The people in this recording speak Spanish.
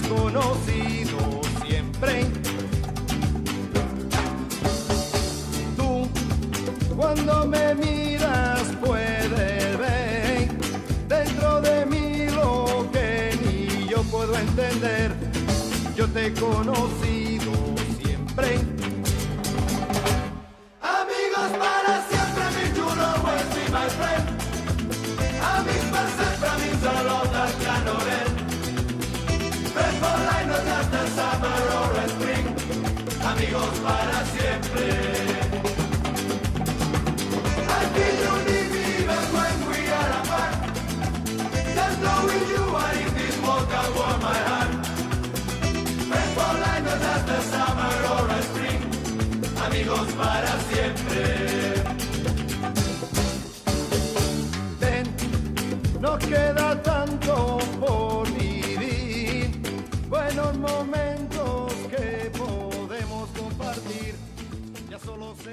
conocido siempre. Tú, cuando me miras, puedes ver dentro de mí lo que ni yo puedo entender. Yo te he conocido siempre. Amigos para siempre, mi chulo, pues be my friend. Amics per sempre, amics a l'Ota Canoret. Friends for life, no just the summer or a spring. Amigos para siempre. I feel you need me even when we are apart. Just knowing you are in this world can warm my heart. Friends for life, no just the summer or a spring. Amigos para siempre. Nos queda tanto por vivir, buenos momentos que podemos compartir. Ya solo sé.